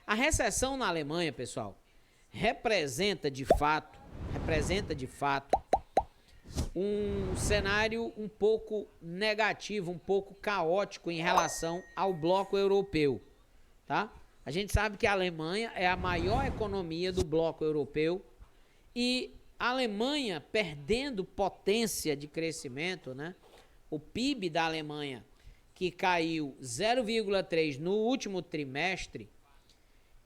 A recessão na Alemanha, pessoal, representa de fato um cenário um pouco negativo, um pouco caótico em relação ao bloco europeu, tá? A gente sabe que a Alemanha é a maior economia do bloco europeu e a Alemanha perdendo potência de crescimento, né? O PIB da Alemanha, que caiu 0,3 no último trimestre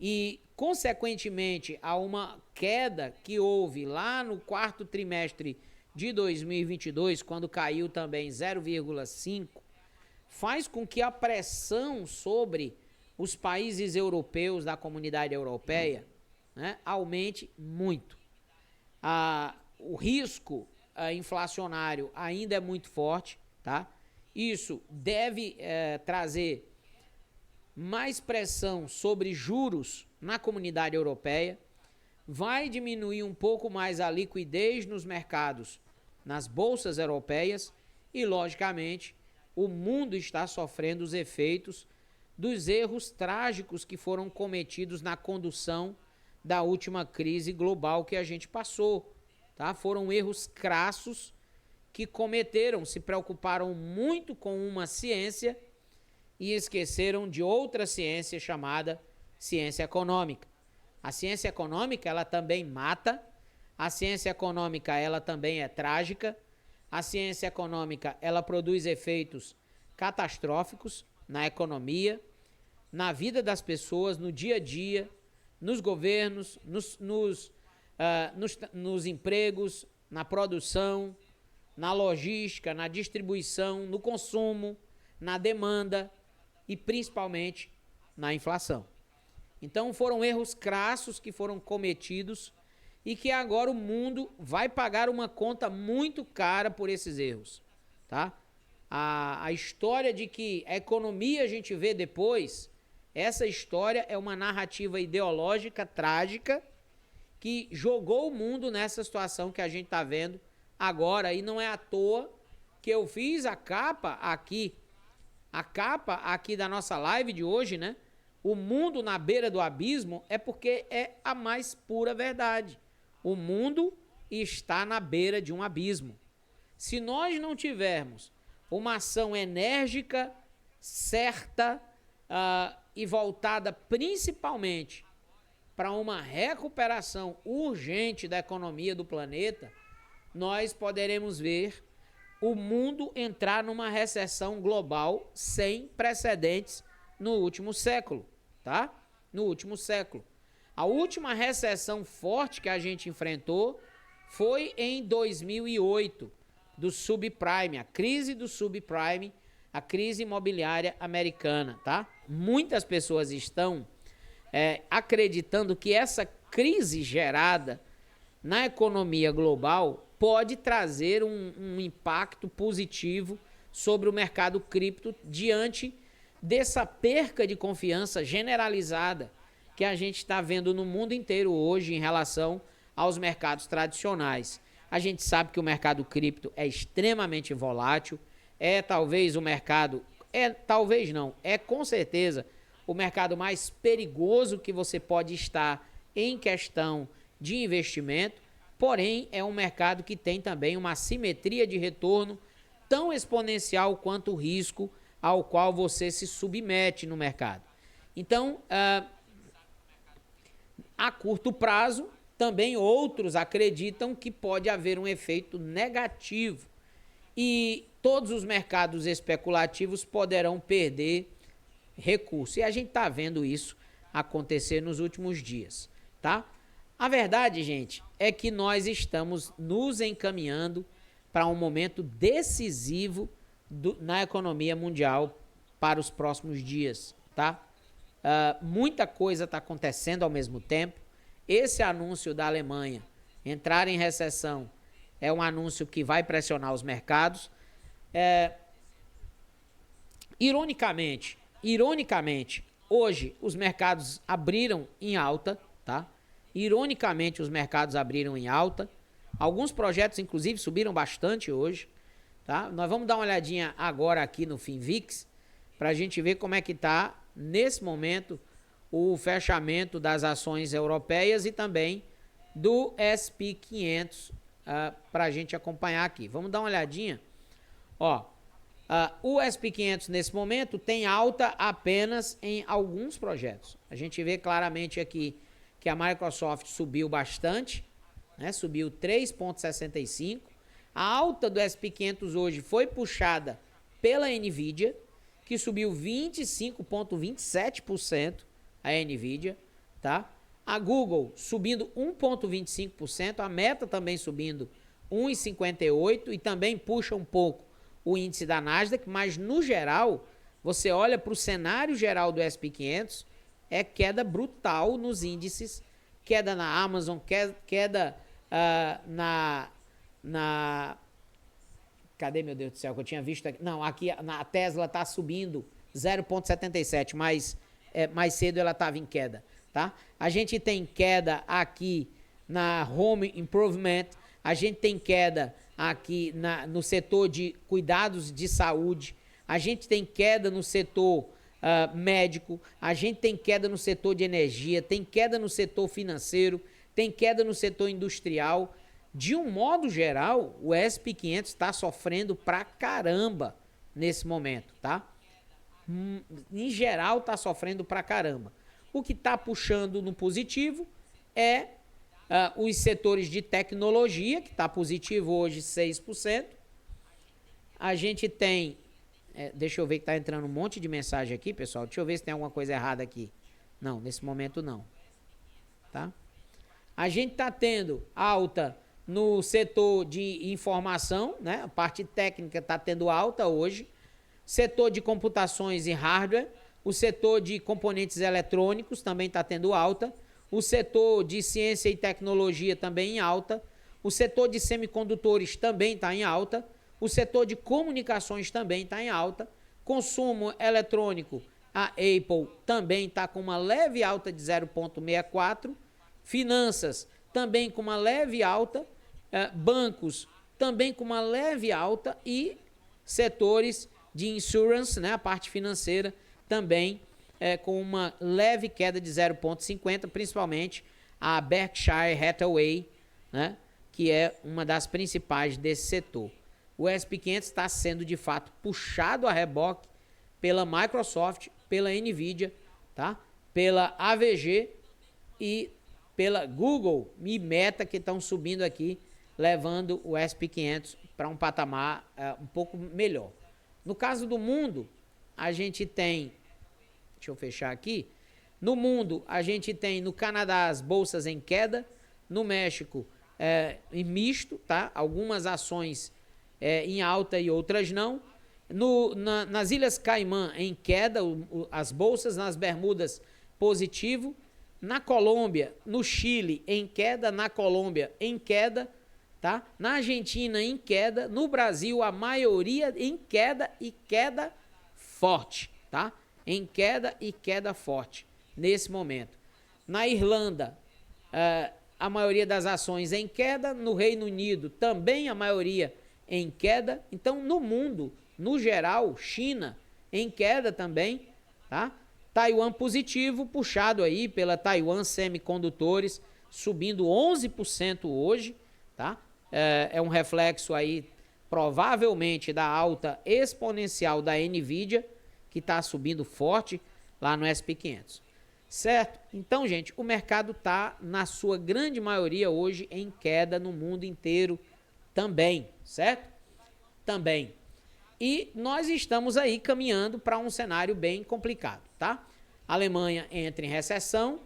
e, consequentemente, a uma queda que houve lá no quarto trimestre de 2022, quando caiu também 0,5, faz com que a pressão sobre os países europeus da comunidade europeia, né, aumente muito. O risco inflacionário ainda é muito forte, tá? Isso deve trazer mais pressão sobre juros na comunidade europeia, vai diminuir um pouco mais a liquidez nos mercados, nas bolsas europeias e, logicamente, o mundo está sofrendo os efeitos dos erros trágicos que foram cometidos na condução da última crise global que a gente passou, tá? Foram erros crassos que cometeram, se preocuparam muito com uma ciência e esqueceram de outra ciência chamada ciência econômica. A ciência econômica, ela também mata, a ciência econômica, ela também é trágica, a ciência econômica, ela produz efeitos catastróficos na economia, na vida das pessoas, no dia a dia, nos governos, nos empregos, na produção, na logística, na distribuição, no consumo, na demanda e principalmente na inflação. Então foram erros crassos que foram cometidos e que agora o mundo vai pagar uma conta muito cara por esses erros, tá? A história de que a economia a gente vê depois, essa história é uma narrativa ideológica trágica que jogou o mundo nessa situação que a gente está vendo agora, e não é à toa que eu fiz a capa aqui da nossa live de hoje, né? O mundo na beira do abismo, é porque é a mais pura verdade. O mundo está na beira de um abismo. Se nós não tivermos uma ação enérgica, certa e voltada principalmente para uma recuperação urgente da economia do planeta, nós poderemos ver o mundo entrar numa recessão global sem precedentes no último século, tá? No último século. A última recessão forte que a gente enfrentou foi em 2008, do subprime, a crise do subprime, a crise imobiliária americana, tá? Muitas pessoas estão acreditando que essa crise gerada na economia global pode trazer um impacto positivo sobre o mercado cripto diante dessa perca de confiança generalizada que a gente está vendo no mundo inteiro hoje em relação aos mercados tradicionais. A gente sabe que o mercado cripto é extremamente volátil, é com certeza o mercado mais perigoso que você pode estar em questão de investimento, porém é um mercado que tem também uma assimetria de retorno tão exponencial quanto o risco ao qual você se submete no mercado. Então, a curto prazo, também outros acreditam que pode haver um efeito negativo e todos os mercados especulativos poderão perder recursos. E a gente está vendo isso acontecer nos últimos dias, tá? A verdade, gente, é que nós estamos nos encaminhando para um momento decisivo na economia mundial para os próximos dias, tá? Muita coisa está acontecendo ao mesmo tempo. Esse anúncio da Alemanha entrar em recessão é um anúncio que vai pressionar os mercados. Ironicamente, hoje os mercados abriram em alta, tá? Ironicamente, os mercados abriram em alta. Alguns projetos, inclusive, subiram bastante hoje, tá? Nós vamos dar uma olhadinha agora aqui no Finvix para a gente ver como é que está, nesse momento, o fechamento das ações europeias e também do SP 500 para a gente acompanhar aqui. Vamos dar uma olhadinha. Ó, o SP 500 nesse momento tem alta apenas em alguns projetos. A gente vê claramente aqui que a Microsoft subiu bastante, né? Subiu 3,65%. A alta do SP 500 hoje foi puxada pela NVIDIA, que subiu 25,27%, a NVIDIA, tá? A Google subindo 1,25%, a Meta também subindo 1,58% e também puxa um pouco o índice da Nasdaq, mas no geral, você olha para o cenário geral do SP 500, é queda brutal nos índices, queda na Amazon, queda cadê, meu Deus do céu, que eu tinha visto aqui? Não, aqui a Tesla está subindo 0,77, mas mais cedo ela estava em queda, tá? A gente tem queda aqui na Home Improvement, a gente tem queda aqui no setor de cuidados de saúde, a gente tem queda no setor médico, a gente tem queda no setor de energia, tem queda no setor financeiro, tem queda no setor industrial. De um modo geral, o SP 500 está sofrendo pra caramba nesse momento, tá? Em geral, está sofrendo pra caramba. O que está puxando no positivo é os setores de tecnologia, que está positivo hoje 6%. A gente tem, deixa eu ver que está entrando um monte de mensagem aqui, pessoal. Deixa eu ver se tem alguma coisa errada aqui. Não, nesse momento não. Tá? A gente está tendo alta no setor de informação, né? A parte técnica está tendo alta hoje. Setor de computações e hardware, o setor de componentes eletrônicos também está tendo alta. O setor de ciência e tecnologia também em alta. O setor de semicondutores também está em alta. O setor de comunicações também está em alta. Consumo eletrônico, a Apple também está com uma leve alta de 0,64%. Finanças também com uma leve alta. Bancos também com uma leve alta. E setores de insurance, né, a parte financeira, também com uma leve queda de 0,50%, principalmente a Berkshire Hathaway, né, que é uma das principais desse setor. O SP 500 está sendo, de fato, puxado a reboque pela Microsoft, pela NVIDIA, tá? Pela AVG e pela Google e Meta, que estão subindo aqui, levando o SP 500 para um patamar um pouco melhor. No caso do mundo, a gente tem... Deixa eu fechar aqui. No mundo, a gente tem no Canadá as bolsas em queda, no México em misto, tá? Algumas ações em alta e outras não. Nas Ilhas Caimã em queda, as bolsas, nas Bermudas positivo. Na Colômbia, no Chile em queda, na Colômbia em queda, tá? Na Argentina em queda, no Brasil a maioria em queda e queda forte, tá? Em queda e queda forte nesse momento. Na Irlanda, a maioria das ações em queda. No Reino Unido, também a maioria em queda. Então, no mundo, no geral, China em queda também, tá? Taiwan positivo, puxado aí pela Taiwan Semicondutores, subindo 11% hoje, tá? É um reflexo aí, provavelmente, da alta exponencial da NVIDIA, que está subindo forte lá no SP 500, certo? Então, gente, o mercado está, na sua grande maioria, hoje em queda no mundo inteiro também, certo? Também. E nós estamos aí caminhando para um cenário bem complicado, tá? A Alemanha entra em recessão,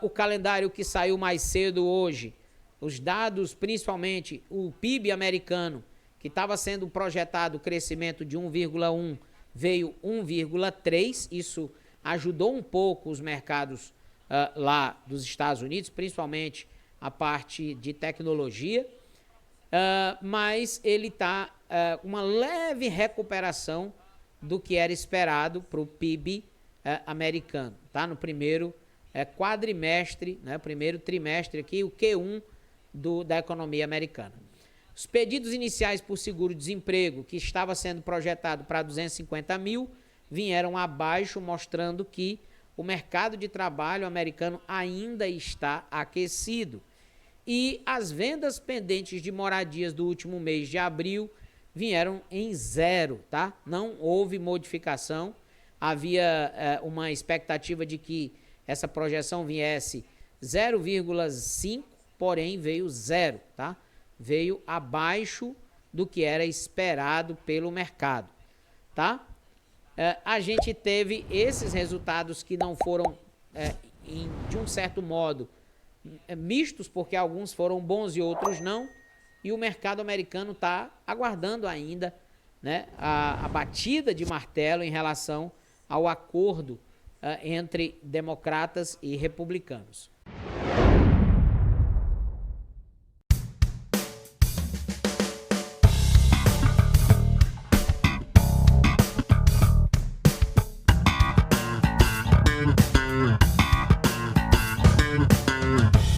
o calendário que saiu mais cedo hoje, os dados, principalmente o PIB americano, que estava sendo projetado crescimento de 1,1%, veio 1,3%, isso ajudou um pouco os mercados lá dos Estados Unidos, principalmente a parte de tecnologia, mas ele está uma leve recuperação do que era esperado para o PIB americano, tá? No primeiro quadrimestre, né? Primeiro trimestre aqui, o Q1 da economia americana. Os pedidos iniciais por seguro-desemprego, que estava sendo projetado para 250 mil, vieram abaixo, mostrando que o mercado de trabalho americano ainda está aquecido. E as vendas pendentes de moradias do último mês de abril vieram em zero, tá? Não houve modificação. Havia uma expectativa de que essa projeção viesse 0,5, porém veio zero, tá? Veio abaixo do que era esperado pelo mercado, tá? A gente teve esses resultados que não foram, de um certo modo, mistos, porque alguns foram bons e outros não, e o mercado americano está aguardando ainda, né, a batida de martelo em relação ao acordo entre democratas e republicanos.